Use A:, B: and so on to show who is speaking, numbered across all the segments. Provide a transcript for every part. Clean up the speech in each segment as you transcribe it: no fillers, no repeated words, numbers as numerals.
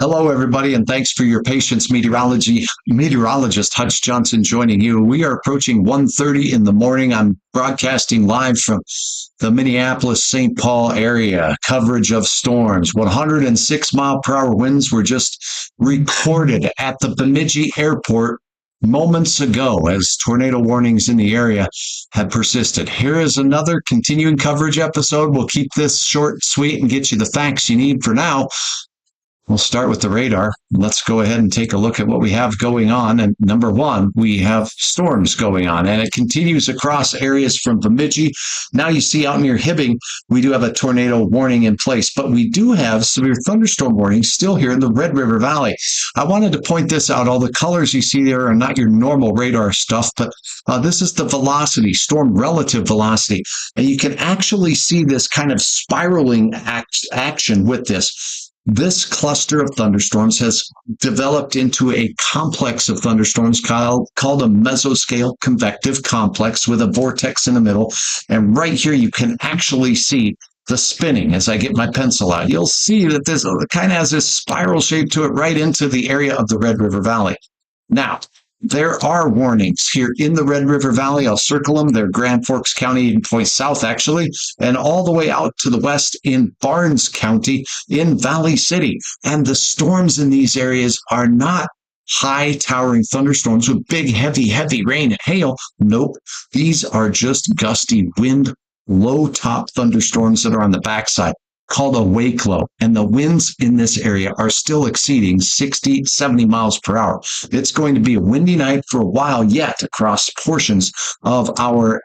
A: Hello, everybody, and thanks for your patience. Meteorologist Hutch Johnson joining you. We are approaching 1:30 in the morning. I'm broadcasting live from the Minneapolis-St. Paul area. Coverage of storms. 106 mile per hour winds were just recorded at the Bemidji Airport moments ago as tornado warnings in the area had persisted. Here is another continuing coverage episode. We'll keep this short and sweet and get you the facts you need for now. We'll start with the radar. Let's go ahead and take a look at what we have going on. And number one, we have storms going on, and it continues across areas from Bemidji. Now you see out near Hibbing, we do have a tornado warning in place, but we do have severe thunderstorm warnings still here in the Red River Valley. I wanted to point this out. All the colors you see there are not your normal radar stuff, but this is the velocity, storm relative velocity. And you can actually see this kind of spiraling action with this. This cluster of thunderstorms has developed into a complex of thunderstorms called a mesoscale convective complex with a vortex in the middle. And right here, you can actually see the spinning as I get my pencil out. You'll see that this kind of has this spiral shape to it right into the area of the Red River Valley. Now, there are warnings here in the Red River Valley. I'll circle them. They're Grand Forks County and point south, actually, and all the way out to the west in Barnes County in Valley City. And the storms in these areas are not high towering thunderstorms with big, heavy rain and hail. Nope. These are just gusty wind, low top thunderstorms that are on the backside, called a wake low. And the winds in this area are still exceeding 60, 70 miles per hour. It's going to be a windy night for a while yet across portions of our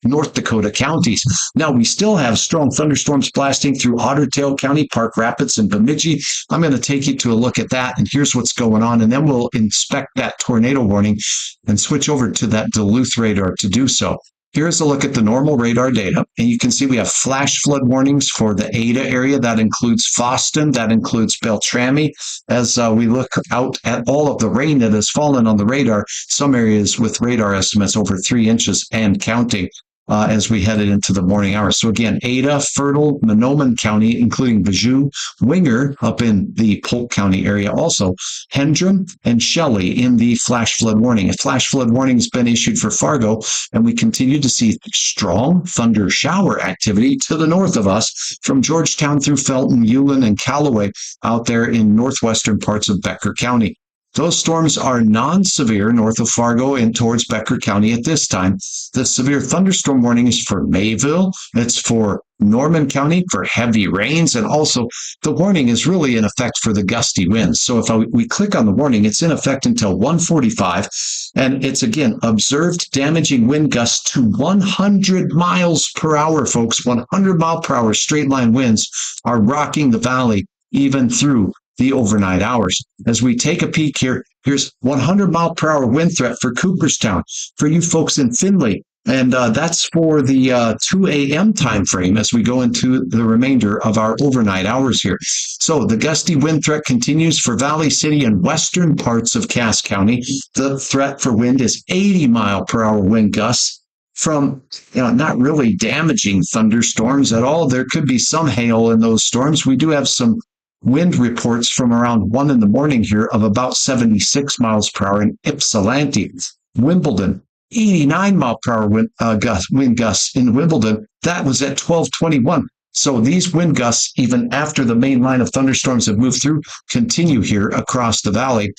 A: North Dakota counties. Now, we still have strong thunderstorms blasting through Otter Tail County, Park Rapids, and Bemidji. I'm going to take you to a look at that, and here's what's going on, and then we'll inspect that tornado warning and switch over to that Duluth radar to do so. Here's a look at the normal radar data, and you can see we have flash flood warnings for the Ada area. That includes Foston, that includes Beltrami. As we look out at all of the rain that has fallen on the radar, some areas with radar estimates over 3 inches and counting. As we headed into the morning hours. So again, Ada, Fertile, Mahnomen County, including Bijou, Winger up in the Polk County area also, Hendron and Shelley in the flash flood warning. A flash flood warning has been issued for Fargo, and we continue to see strong thunder shower activity to the north of us from Georgetown through Felton, Ulen, and Callaway out there in northwestern parts of Becker County. Those storms are non-severe north of Fargo and towards Becker County at this time. The severe thunderstorm warning is for Mayville. It's for Norman County for heavy rains. And also the warning is really in effect for the gusty winds. So if we click on the warning, it's in effect until 1:45. And it's again, observed damaging wind gusts to 100 miles per hour, folks. 100 mile per hour straight line winds are rocking the valley even through the overnight hours. As we take a peek here, here's 100 mile per hour wind threat for Cooperstown, for you folks in Findlay. And that's for the 2 a.m. time frame as we go into the remainder of our overnight hours here. So the gusty wind threat continues for Valley City and western parts of Cass County. The threat for wind is 80 mile per hour wind gusts from not really damaging thunderstorms at all. There could be some hail in those storms. We do have some wind reports from around 1 in the morning here of about 76 miles per hour in Ypsilanti. Wimbledon, 89 mile per hour wind gusts in Wimbledon. That was at 12:21. So these wind gusts, even after the main line of thunderstorms have moved through, continue here across the valley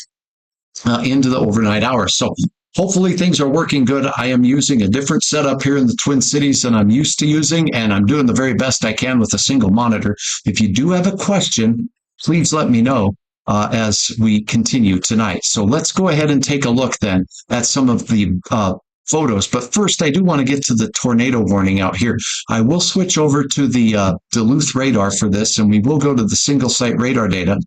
A: into the overnight hours. So hopefully things are working good. I am using a different setup here in the Twin Cities than I'm used to using, and I'm doing the very best I can with a single monitor. If you do have a question, please let me know as we continue tonight. So let's go ahead and take a look then at some of the photos. But first, I do want to get to the tornado warning out here. I will switch over to the Duluth radar for this, and we will go to the single site radar data.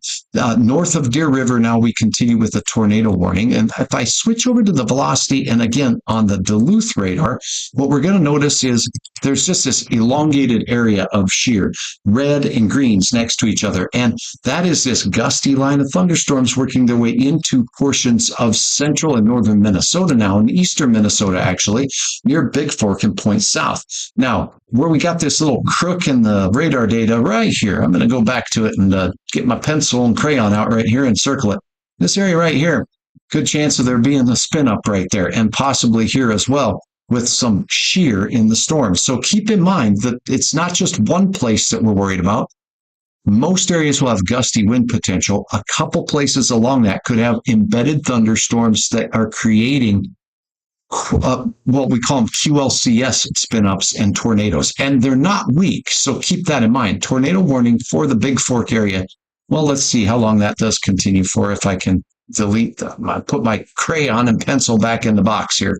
A: North of Deer River, now we continue with the tornado warning. And if I switch over to the velocity, and again, on the Duluth radar, what we're going to notice is there's just this elongated area of shear, red and greens next to each other. And that is this gusty line of thunderstorms working their way into portions of central and northern Minnesota now, and eastern Minnesota, actually, near Big Fork and Point South. Now, where we got this little crook in the radar data right here, I'm going to go back to it and get my pencil and crayon out right here and circle it. This area right here, good chance of there being a spin up right there, and possibly here as well, with some shear in the storm. So keep in mind that it's not just one place that we're worried about. Most areas will have gusty wind potential. A couple places along that could have embedded thunderstorms that are creating what we call them QLCS spin-ups and tornadoes. And they're not weak, so keep that in mind. Tornado warning for the Big Fork area. Well, let's see how long that does continue for, if I can put my crayon and pencil back in the box here.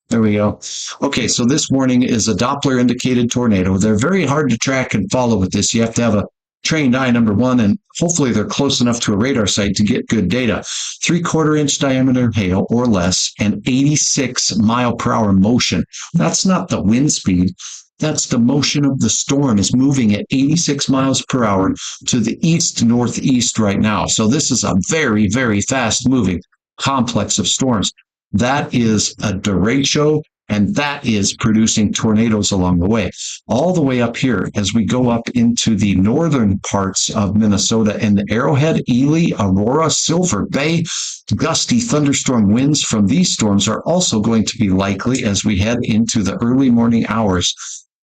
A: There we go. Okay, so this warning is a Doppler indicated tornado. They're very hard to track and follow with this. You have to have a trained eye, number one, and hopefully they're close enough to a radar site to get good data. 3/4 inch diameter hail or less, and 86 mile per hour motion. That's not the wind speed. That's the motion of the storm is moving at 86 miles per hour to the east-northeast right now. So this is a very, very fast-moving complex of storms. That is a derecho, and that is producing tornadoes along the way. All the way up here, as we go up into the northern parts of Minnesota and the Arrowhead, Ely, Aurora, Silver Bay, gusty thunderstorm winds from these storms are also going to be likely as we head into the early morning hours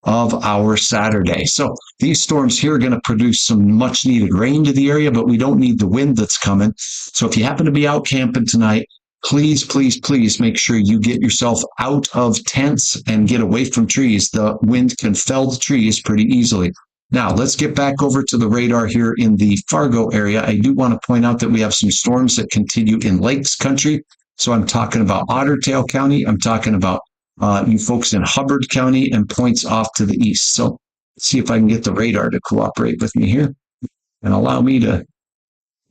A: of our Saturday. So these storms here are going to produce some much needed rain to the area, but we don't need the wind that's coming. So if you happen to be out camping tonight, please, please, please make sure you get yourself out of tents and get away from trees. The wind can fell the trees pretty easily. Now, let's get back over to the radar here in the Fargo area. I do want to point out that we have some storms that continue in Lakes Country. So I'm talking about Otter Tail County. I'm talking about you folks in Hubbard County and points off to the east. So let's see if I can get the radar to cooperate with me here and allow me to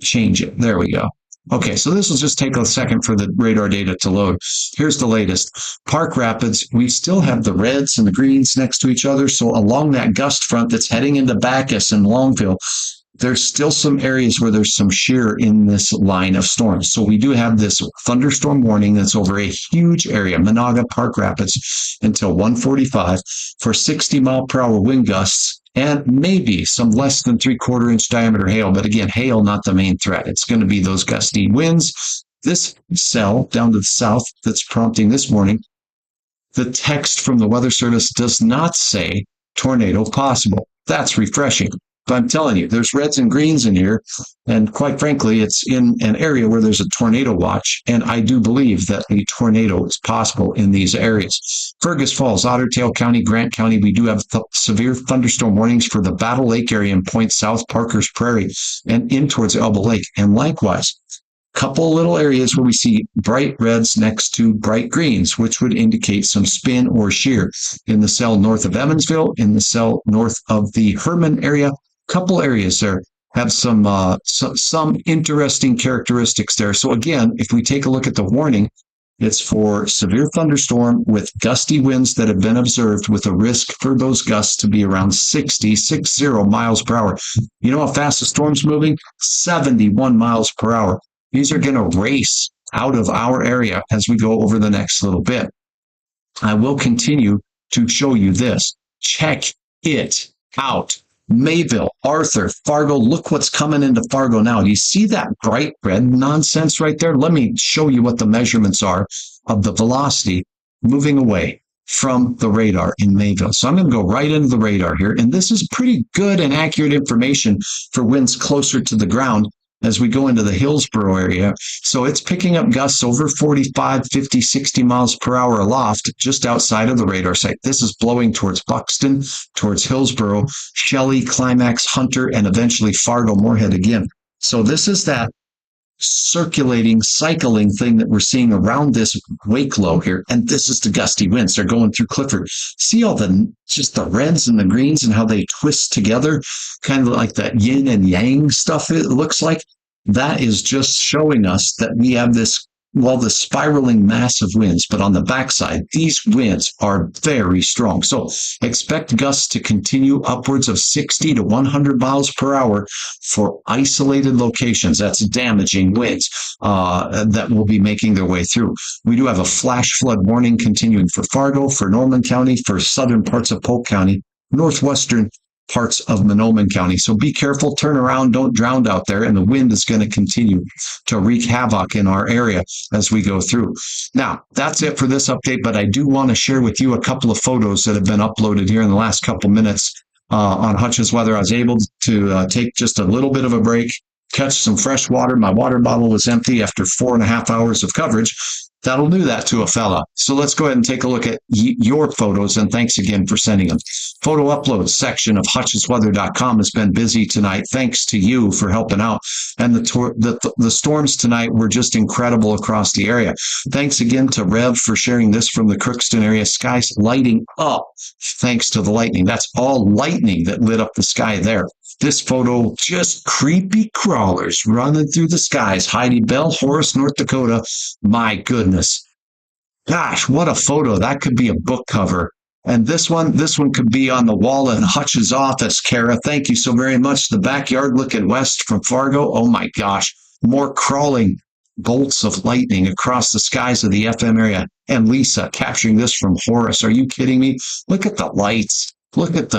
A: change it. There we go. Okay, so this will just take a second for the radar data to load. Here's the latest. Park Rapids, we still have the reds and the greens next to each other. So along that gust front that's heading into Bacchus and Longville, there's still some areas where there's some shear in this line of storms. So we do have this thunderstorm warning that's over a huge area, Monaga, Park Rapids, until 1:45 for 60 mile per hour wind gusts and maybe some less than 3/4 inch diameter hail. But again, hail, not the main threat. It's going to be those gusty winds. This cell down to the south that's prompting this warning, the text from the Weather Service does not say tornado possible. That's refreshing. But I'm telling you, there's reds and greens in here. And quite frankly, it's in an area where there's a tornado watch. And I do believe that a tornado is possible in these areas. Fergus Falls, Otter Tail County, Grant County, we do have severe thunderstorm warnings for the Battle Lake area and Point South, Parker's Prairie, and in towards Elbow Lake. And likewise, couple little areas where we see bright reds next to bright greens, which would indicate some spin or shear in the cell north of Evansville, in the cell north of the Herman area. Couple areas there have some interesting characteristics there. So again, if we take a look at the warning, it's for severe thunderstorm with gusty winds that have been observed with a risk for those gusts to be around 60 miles per hour. You know how fast the storm's moving? 71 miles per hour. These are going to race out of our area as we go over the next little bit. I will continue to show you this. Check it out. Mayville, Arthur, Fargo, look what's coming into Fargo now. Do you see that bright red nonsense right there? Let me show you what the measurements are of the velocity moving away from the radar in Mayville. So I'm going to go right into the radar here. And this is pretty good and accurate information for winds closer to the ground as we go into the Hillsborough area. So it's picking up gusts over 45, 50, 60 miles per hour aloft just outside of the radar site. This is blowing towards Buxton, towards Hillsborough, Shelley, Climax, Hunter, and eventually Fargo, Moorhead again. So this is that circulating, cycling thing that we're seeing around this wake low here. And this is the gusty winds. They're going through Clifford. See all just the reds and the greens and how they twist together, kind of like that yin and yang stuff it looks like. That is just showing us that we have this well, the spiraling massive winds, but on the backside, these winds are very strong. So expect gusts to continue upwards of 60 to 100 miles per hour for isolated locations. That's damaging winds that will be making their way through. We do have a flash flood warning continuing for Fargo, for Norman County, for southern parts of Polk County, northwestern parts of Monoman County. So be careful, turn around, don't drown out there. And the wind is going to continue to wreak havoc in our area as we go through. Now, that's it for this update, but I do want to share with you a couple of photos that have been uploaded here in the last couple minutes on Hutch's Weather. I was able to take just a little bit of a break, catch some fresh water. My water bottle was empty after 4.5 hours of coverage. That'll do that to a fella. So let's go ahead and take a look at your photos, and thanks again for sending them. Photo upload section of hutchesweather.com has been busy tonight. Thanks to you for helping out. And the storms tonight were just incredible across the area. Thanks again to Rev for sharing this from the Crookston area. Skies lighting up thanks to the lightning. That's all lightning that lit up the sky there. This photo, just creepy crawlers running through the skies. Heidi Bell, Horace, North Dakota. My goodness. Gosh, what a photo. That could be a book cover. And this one could be on the wall in Hutch's office, Kara. Thank you so very much. The backyard looking west from Fargo. Oh my gosh. More crawling bolts of lightning across the skies of the FM area. And Lisa capturing this from Horace. Are you kidding me? Look at the lights. Look at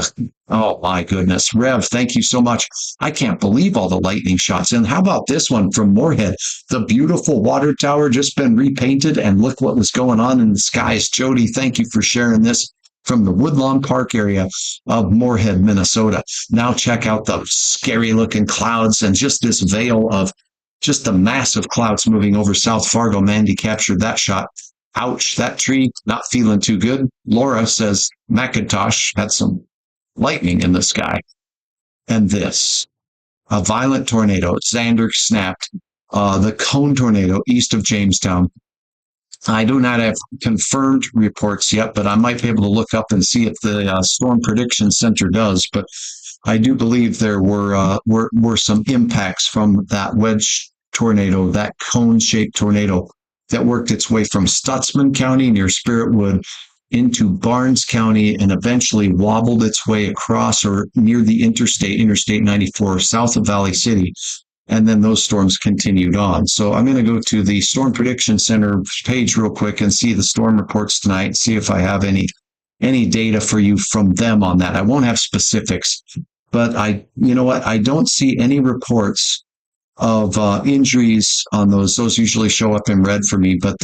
A: oh my goodness. Rev, thank you so much. I can't believe all the lightning shots. And how about this one from Moorhead? The beautiful water tower just been repainted, and look what was going on in the skies. Jody, thank you for sharing this from the Woodlawn Park area of Moorhead, Minnesota. Now check out the scary looking clouds and just this veil of just the massive clouds moving over South Fargo. Mandy captured that shot. Ouch, that tree not feeling too good. Laura says Macintosh had some lightning in the sky. And this, a violent tornado. Xander snapped. The cone tornado east of Jamestown. I do not have confirmed reports yet, but I might be able to look up and see if the Storm Prediction Center does. But I do believe there were some impacts from that wedge tornado, that cone-shaped tornado that worked its way from Stutzman County near Spiritwood into Barnes County and eventually wobbled its way across or near the Interstate 94, south of Valley City. And then those storms continued on. So I'm going to go to the Storm Prediction Center page real quick and see the storm reports tonight, see if I have any data for you from them on that. I won't have specifics, but you know what? I don't see any reports of injuries on those. Those usually show up in red for me, but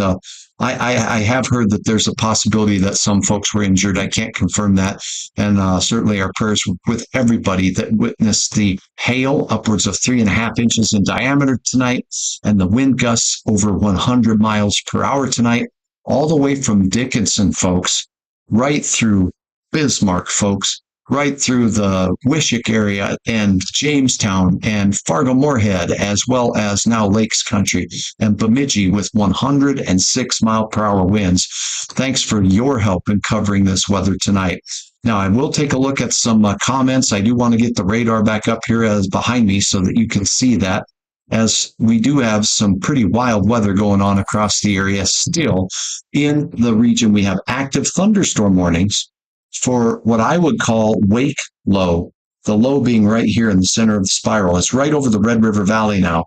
A: I have heard that there's a possibility that some folks were injured. I can't confirm that. And certainly our prayers with everybody that witnessed the hail upwards of 3.5 inches in diameter tonight, and the wind gusts over 100 miles per hour tonight, all the way from Dickinson, folks, right through Bismarck, folks, right through the Wishick area and Jamestown and Fargo-Moorhead, as well as now Lakes Country and Bemidji with 106 mile per hour winds. Thanks for your help in covering this weather tonight. Now, I will take a look at some comments. I do want to get the radar back up here as behind me so that you can see that, as we do have some pretty wild weather going on across the area still. In the region, we have active thunderstorm warnings for what I would call wake low, the low being right here in the center of the spiral. It's right over the Red River Valley now,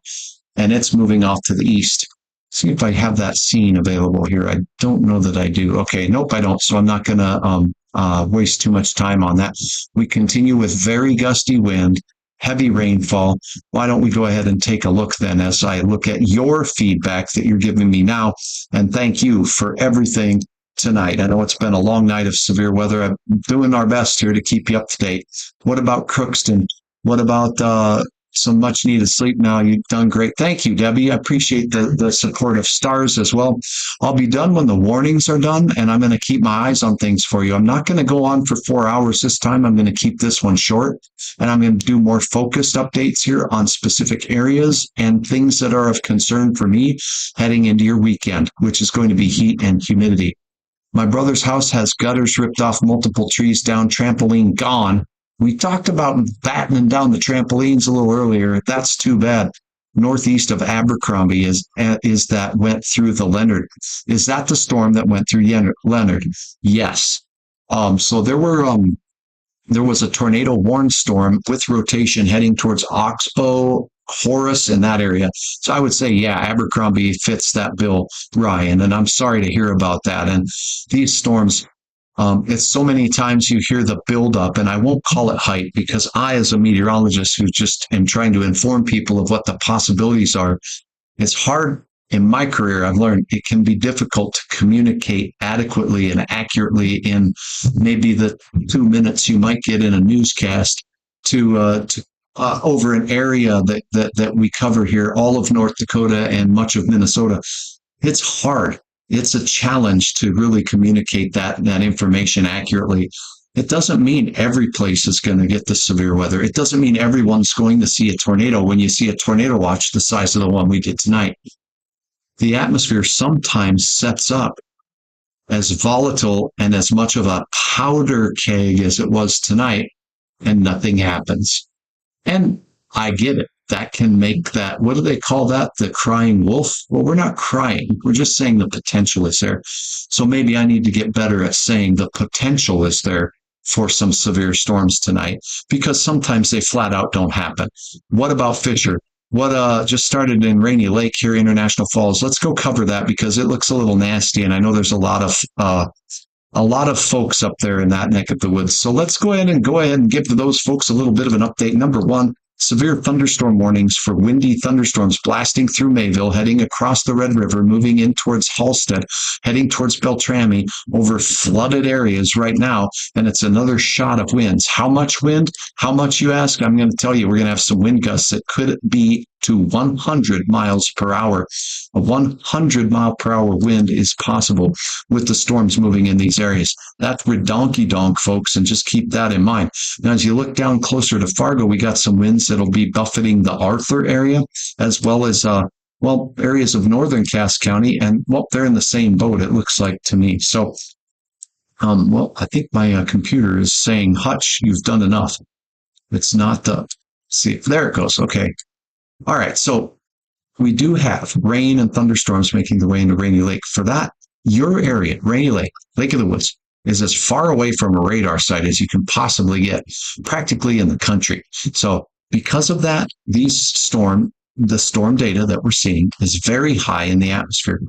A: and it's moving off to the east. See if I have that scene available here. I don't know that I do. Okay, nope, I don't. So I'm not going to waste too much time on that. We continue with very gusty wind, heavy rainfall. Why don't we go ahead and take a look then as I look at your feedback that you're giving me now. And thank you for everything tonight. I know it's been a long night of severe weather. I'm doing our best here to keep you up to date. What about Crookston? What about some much needed sleep now? You've done great. Thank you, Debbie. I appreciate the support of stars as well. I'll be done when the warnings are done, and I'm going to keep my eyes on things for you. I'm not going to go on for 4 hours this time. I'm going to keep this one short, and I'm going to do more focused updates here on specific areas and things that are of concern for me heading into your weekend, which is going to be heat and humidity. My brother's house has gutters ripped off, multiple trees down, trampoline gone. We talked about battening down the trampolines a little earlier. That's too bad. northeast of Abercrombie is that went through the Leonard. Is that the storm that went through Leonard? Yes. So there was a tornado warned storm with rotation heading towards Oxbow, Horace, in that area. So I would say, yeah, Abercrombie fits that bill, Ryan. And I'm sorry to hear about that. And these storms, it's so many times you hear the buildup, and I won't call it height because I, as a meteorologist who just am trying to inform people of what the possibilities are, it's hard. In my career, I've learned it can be difficult to communicate adequately and accurately in maybe the 2 minutes you might get in a newscast to over an area that we cover here, all of North Dakota and much of Minnesota. It's hard. It's a challenge to really communicate that information accurately. It doesn't mean every place is going to get the severe weather. It doesn't mean everyone's going to see a tornado when you see a tornado watch the size of the one we did tonight. The atmosphere sometimes sets up as volatile and as much of a powder keg as it was tonight, and nothing happens. And I get it. That can make that, what do they call that? The crying wolf? Well, we're not crying. We're just saying the potential is there. So maybe I need to get better at saying the potential is there for some severe storms tonight, because sometimes they flat out don't happen. What about Fisher? What just started in Rainy Lake here, International Falls? Let's go cover that because it looks a little nasty, and I know there's a lot of folks up there in that neck of the woods. So let's go ahead and give those folks a little bit of an update. Number one, severe thunderstorm warnings for windy thunderstorms blasting through Mayville, heading across the Red River, moving in towards Halstead, heading towards Beltrami, over flooded areas right now. And it's another shot of winds. How much wind? How much, you ask? I'm going to tell you, we're going to have some wind gusts that could be to 100 miles per hour. A 100 mile per hour wind is possible with the storms moving in these areas. That's redonky donk, folks, and just keep that in mind. Now, as you look down closer to Fargo, we got some winds that'll be buffeting the Arthur area, as well as areas of northern Cass County, and they're in the same boat, it looks like to me. So I think my computer is saying, Hutch, you've done enough. It's not see, there it goes. Okay. All right. So we do have rain and thunderstorms making their way into Rainy Lake. For that, your area, Rainy Lake, Lake of the Woods, is as far away from a radar site as you can possibly get, practically in the country. So because of that, the storm data that we're seeing is very high in the atmosphere.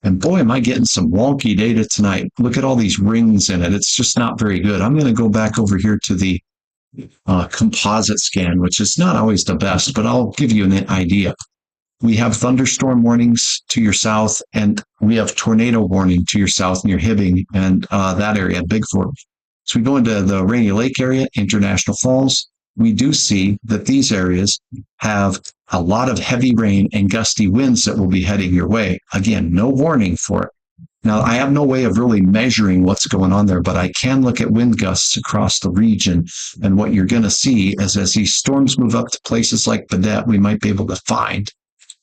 A: And boy, am I getting some wonky data tonight. Look at all these rings in it. It's just not very good. I'm going to go back over here to the composite scan, which is not always the best, but I'll give you an idea. We have thunderstorm warnings to your south, and we have tornado warning to your south near Hibbing and that area, Bigford. So we go into the Rainy Lake area, International Falls. We do see that these areas have a lot of heavy rain and gusty winds that will be heading your way. Again, no warning for it. Now, I have no way of really measuring what's going on there, but I can look at wind gusts across the region. And what you're going to see is as these storms move up to places like Baudette, we might be able to find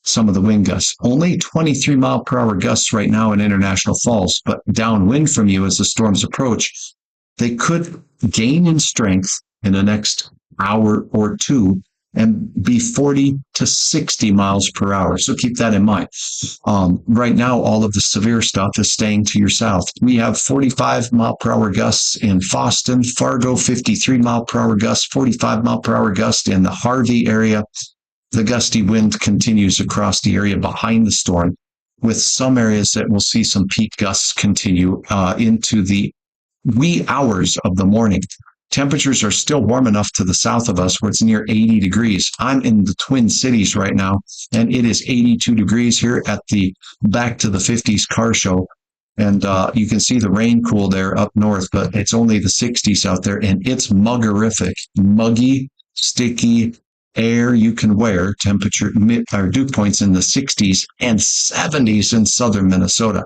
A: some of the wind gusts. Only 23 mile per hour gusts right now in International Falls, but downwind from you as the storms approach, they could gain in strength in the next hour or two and be 40 to 60 miles per hour. So keep that in mind. Right now, all of the severe stuff is staying to your south. We have 45 mile per hour gusts in Foston, Fargo, 53 mile per hour gusts, 45 mile per hour gust in the Harvey area. The gusty wind continues across the area behind the storm, with some areas that will see some peak gusts continue into the wee hours of the morning. Temperatures are still warm enough to the south of us where it's near 80 degrees. I'm in the Twin Cities right now, and it is 82 degrees here at the Back to the 50s car show. And you can see the rain cool there up north, but it's only the 60s out there, and it's muggerific. Muggy, sticky air you can wear, temperature or dew points in the 60s and 70s in southern Minnesota.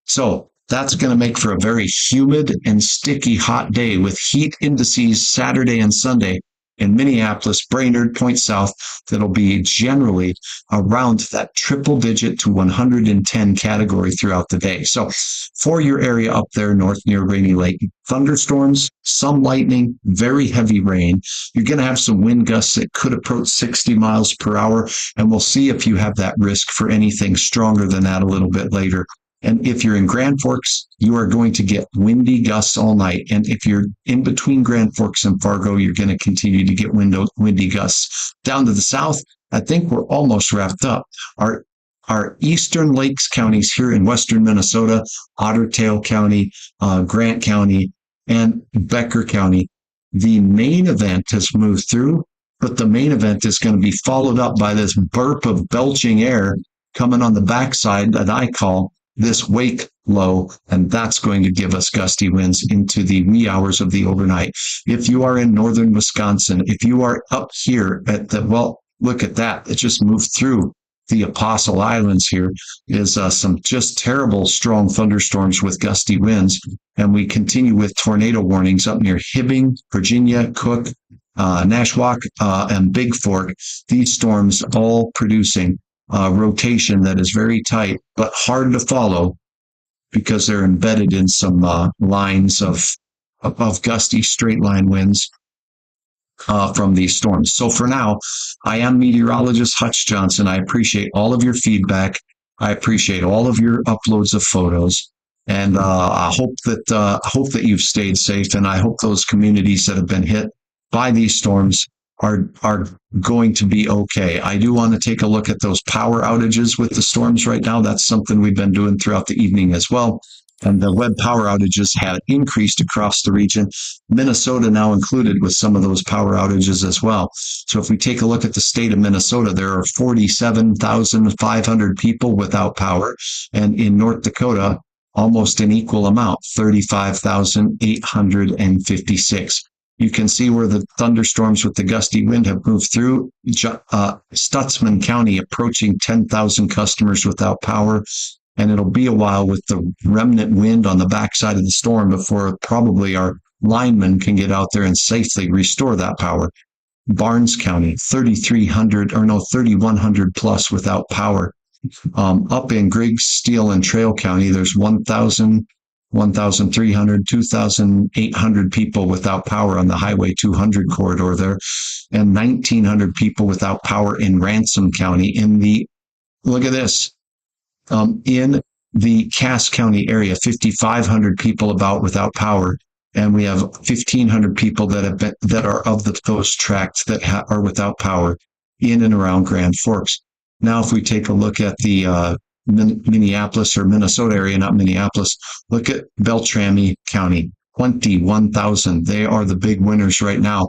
A: So that's going to make for a very humid and sticky hot day with heat indices Saturday and Sunday In Minneapolis, Brainerd, point south, that'll be generally around that triple digit to 110 category throughout the day. So for your area up there north near Rainy Lake, thunderstorms, some lightning, very heavy rain. You're going to have some wind gusts that could approach 60 miles per hour, and we'll see if you have that risk for anything stronger than that a little bit later. And if you're in Grand Forks, you are going to get windy gusts all night. And if you're in between Grand Forks and Fargo, you're going to continue to get windy gusts. Down to the south, I think we're almost wrapped up. Our eastern lakes counties here in western Minnesota, Otter Tail County, Grant County, and Becker County, the main event has moved through, but the main event is going to be followed up by this burp of belching air coming on the backside that I call this wake low, and that's going to give us gusty winds into the wee hours of the overnight. If you are in northern Wisconsin, if you are up here at the, well, look at that. It just moved through the Apostle Islands here is some just terrible strong thunderstorms with gusty winds. And we continue with tornado warnings up near Hibbing, Virginia, Cook, Nashwauk, and Big Fork. These storms all producing rotation that is very tight, but hard to follow because they're embedded in some lines of gusty straight line winds from these storms. So for now, I am meteorologist Hutch Johnson. I appreciate all of your feedback. I appreciate all of your uploads of photos. And I hope that you've stayed safe. And I hope those communities that have been hit by these storms are going to be okay. I do want to take a look at those power outages with the storms right now. That's something we've been doing throughout the evening as well. And the web power outages have increased across the region. Minnesota now included with some of those power outages as well. So if we take a look at the state of Minnesota, there are 47,500 people without power. And in North Dakota, almost an equal amount, 35,856. You can see where the thunderstorms with the gusty wind have moved through. Stutzman County approaching 10,000 customers without power. And it'll be a while with the remnant wind on the backside of the storm before probably our linemen can get out there and safely restore that power. Barnes County, 3,100 plus without power. Up in Griggs, Steele, and Trail County, there's 1,000, 1,300, 2,800 people without power on the Highway 200 corridor there, and 1,900 people without power in Ransom County. Look at this. In the Cass County area, 5,500 people without power, and we have 1,500 people that are of those tracts that are without power in and around Grand Forks. Now, if we take a look at the Minneapolis or Minnesota area, not Minneapolis, look at Beltrami County, 21,000. They are the big winners right now.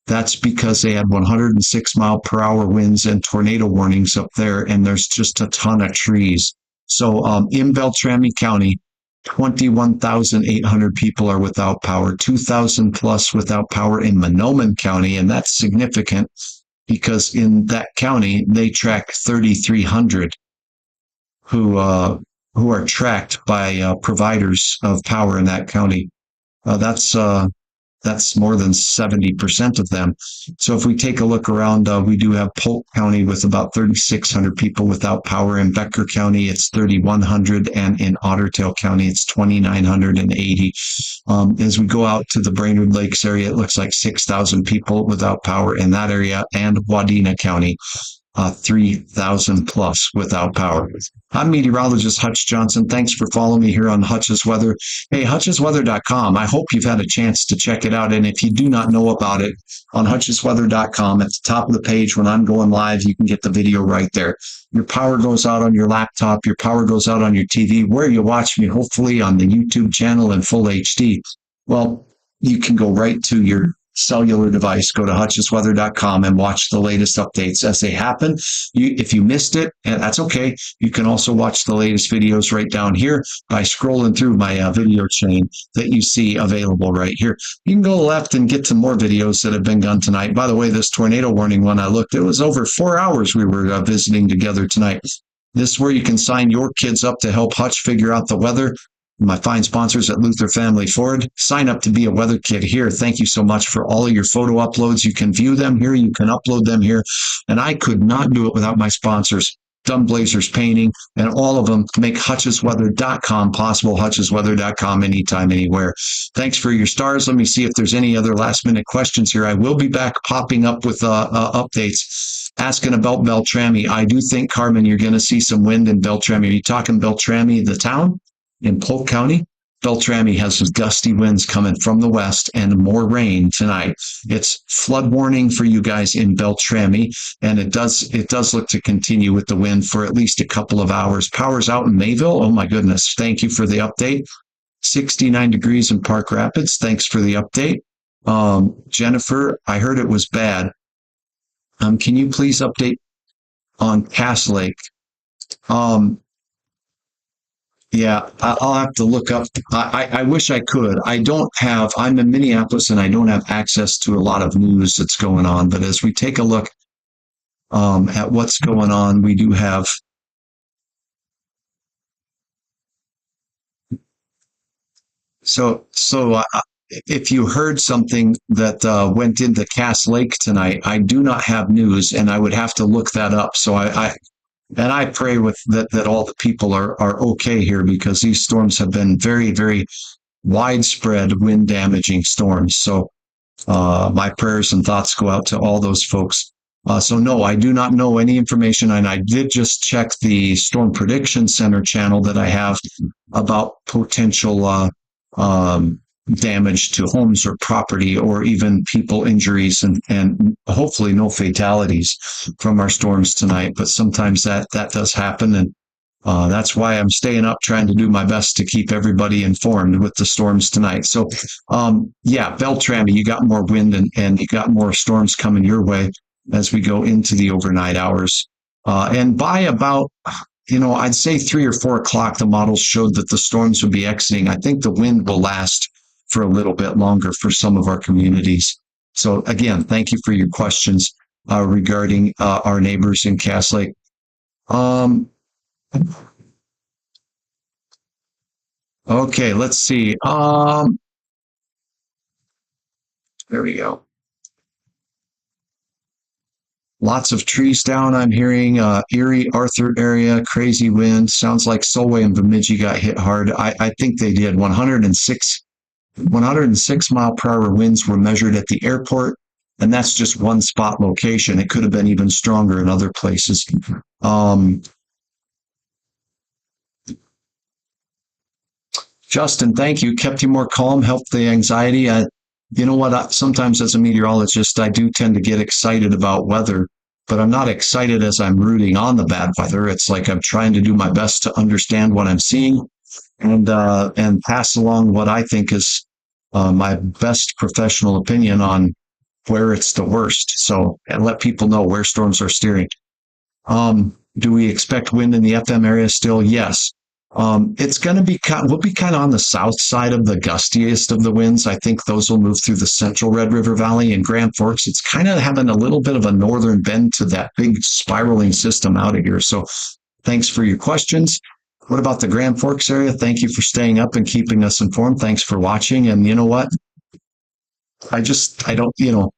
A: That's because they had 106 mile per hour winds and tornado warnings up there, and there's just a ton of trees. So in Beltrami County, 21,800 people are without power, 2,000 plus without power in Monoman County, and that's significant because in that county, they track 3,300 who are tracked by providers of power in that county. That's more than 70% of them. So if we take a look around, we do have Polk County with about 3,600 people without power. In Becker County, it's 3,100. And in Otter Tail County, it's 2,980. As we go out to the Brainerd Lakes area, it looks like 6,000 people without power in that area. And Wadena County, 3,000 plus without power. I'm meteorologist Hutch Johnson. Thanks for following me here on Hutch's Weather. Hey, hutchesweather.com. I hope you've had a chance to check it out. And if you do not know about it, on hutchesweather.com, at the top of the page when I'm going live, you can get the video right there. Your power goes out on your laptop. Your power goes out on your TV. Where you watch me, hopefully on the YouTube channel in full HD. Well, you can go right to your cellular device, go to hutchesweather.com and watch the latest updates as they happen. If you missed it, and that's okay, you can also watch the latest videos right down here by scrolling through my video chain that you see available right here. You can go left and get to more videos that have been done tonight. By the way, this tornado warning one I looked, it was over 4 hours we were visiting together tonight. This is where you can sign your kids up to help Hutch figure out the weather. my fine sponsors at Luther Family Ford. Sign up to be a weather kid here. Thank you so much for all of your photo uploads. You can view them here. You can upload them here. And I could not do it without my sponsors. Dumb Blazers Painting, and all of them make hutchesweather.com possible. hutchesweather.com, anytime, anywhere. Thanks for your stars. Let me see if there's any other last minute questions here. I will be back popping up with updates. Asking about Beltrami. I do think, Carmen, you're going to see some wind in Beltrami. Are you talking Beltrami, the town in Polk County? Beltrami has gusty winds coming from the west and more rain tonight. It's flood warning for you guys in Beltrami, and it does look to continue with the wind for at least a couple of hours. Power's out in Mayville. Oh my goodness. Thank you for the update. 69 degrees in Park Rapids. Thanks for the update. Jennifer, I heard it was bad. Can you please update on Cass Lake? Yeah, I'll have to look up. I wish I could. I'm in Minneapolis and I don't have access to a lot of news that's going on. But as we take a look at what's going on, we do have. So if you heard something that went into Cass Lake tonight, I do not have news and I would have to look that up. So I pray with that all the people are okay here, because these storms have been very, very widespread wind damaging storms. So my prayers and thoughts go out to all those folks. So no, I do not know any information, and I did just check the Storm Prediction Center channel that I have about potential damage to homes or property, or even people injuries, and hopefully no fatalities from our storms tonight. But sometimes that does happen, and that's why I'm staying up trying to do my best to keep everybody informed with the storms tonight. So yeah, Beltrami, you got more wind and you got more storms coming your way as we go into the overnight hours. And by about, I'd say 3 or 4 o'clock, the models showed that the storms would be exiting. I think the wind will last for a little bit longer for some of our communities. So again, thank you for your questions regarding our neighbors in Cass Lake. Okay, let's see. There we go. Lots of trees down, I'm hearing. Erie, Arthur area, crazy wind. Sounds like Solway and Bemidji got hit hard. I think they did. 106 mile per hour winds were measured at the airport, and that's just one spot location. It could have been even stronger in other places. Justin, thank you. Kept you more calm, helped the anxiety. You know what? Sometimes as a meteorologist, I do tend to get excited about weather, but I'm not excited as I'm rooting on the bad weather. It's like I'm trying to do my best to understand what I'm seeing and pass along what I think is my best professional opinion on where it's the worst. So, and let people know where storms are steering. Do we expect wind in the FM area still? Yes. It's going to be we'll be kind of on the south side of the gustiest of the winds. I think those will move through the central Red River Valley and Grand Forks. It's kind of having a little bit of a northern bend to that big spiraling system out of here. So thanks for your questions. What about the Grand Forks area? Thank you for staying up and keeping us informed. Thanks for watching. And you know what? I don't,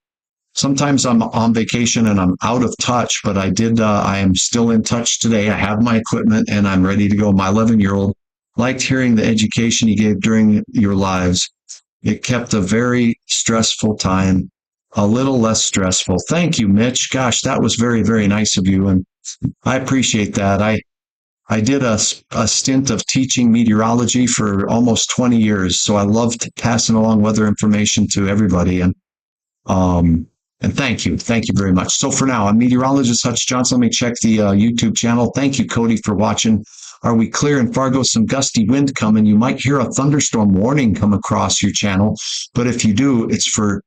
A: sometimes I'm on vacation and I'm out of touch, but I am still in touch today. I have my equipment and I'm ready to go. My 11-year-old liked hearing the education you gave during your lives. It kept a very stressful time a little less stressful. Thank you, Mitch. Gosh, that was very, very nice of you. And I appreciate that. I did a stint of teaching meteorology for almost 20 years. So I loved passing along weather information to everybody. And thank you. Thank you very much. So for now, I'm meteorologist Hutch Johnson. Let me check the YouTube channel. Thank you, Cody, for watching. Are we clear in Fargo? Some gusty wind coming. You might hear a thunderstorm warning come across your channel. But if you do, it's for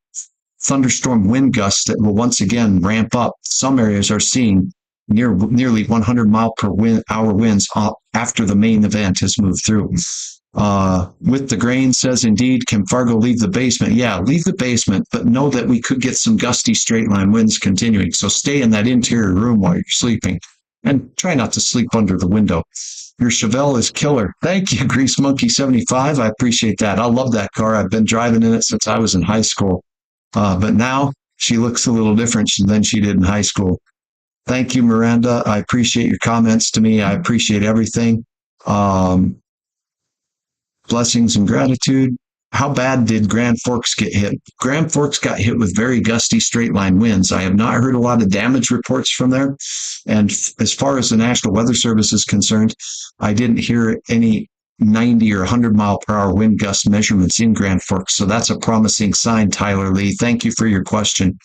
A: thunderstorm wind gusts that will once again ramp up. Some areas are seeing nearly 100 mile per hour winds after the main event has moved through. With the grain says, indeed, can Fargo leave the basement? Yeah, leave the basement, but know that we could get some gusty straight line winds continuing. So stay in that interior room while you're sleeping. And try not to sleep under the window. Your Chevelle is killer. Thank you, Grease Monkey 75. I appreciate that. I love that car. I've been driving in it since I was in high school. But now she looks a little different than she did in high school. Thank you, Miranda. I appreciate your comments to me. I appreciate everything. Um, Blessings and gratitude. How bad did Grand Forks get hit? Grand Forks got hit with very gusty straight line winds. I have not heard a lot of damage reports from there. And as far as the National Weather Service is concerned, I didn't hear any 90 or 100-mile-per-hour wind gust measurements in Grand Forks. So that's a promising sign, Tyler Lee. Thank you for your question.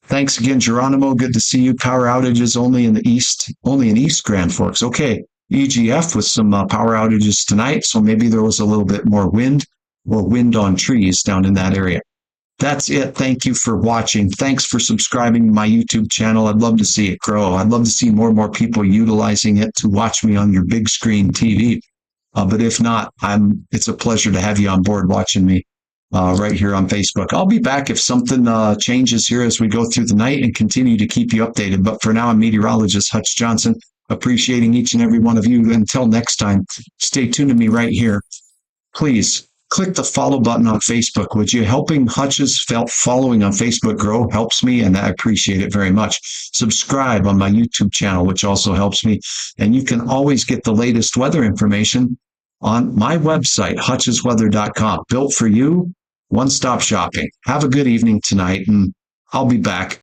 A: Thanks again, Geronimo. Good to see you. Power outages only in East Grand Forks. Okay. EGF with some power outages tonight. So maybe there was a little bit more wind or wind on trees down in that area. That's it. Thank you for watching. Thanks for subscribing to my YouTube channel. I'd love to see it grow. I'd love to see more and more people utilizing it to watch me on your big screen TV. But if not, it's a pleasure to have you on board watching me right here on Facebook. I'll be back if something changes here as we go through the night and continue to keep you updated. But for now, I'm meteorologist Hutch Johnson, appreciating each and every one of you. Until next time, stay tuned to me right here. Please click the follow button on Facebook. Would you? Helping Hutch's following on Facebook grow helps me, and I appreciate it very much. Subscribe on my YouTube channel, which also helps me. And you can always get the latest weather information on my website, hutchesweather.com. Built for you, one-stop shopping. Have a good evening tonight, and I'll be back.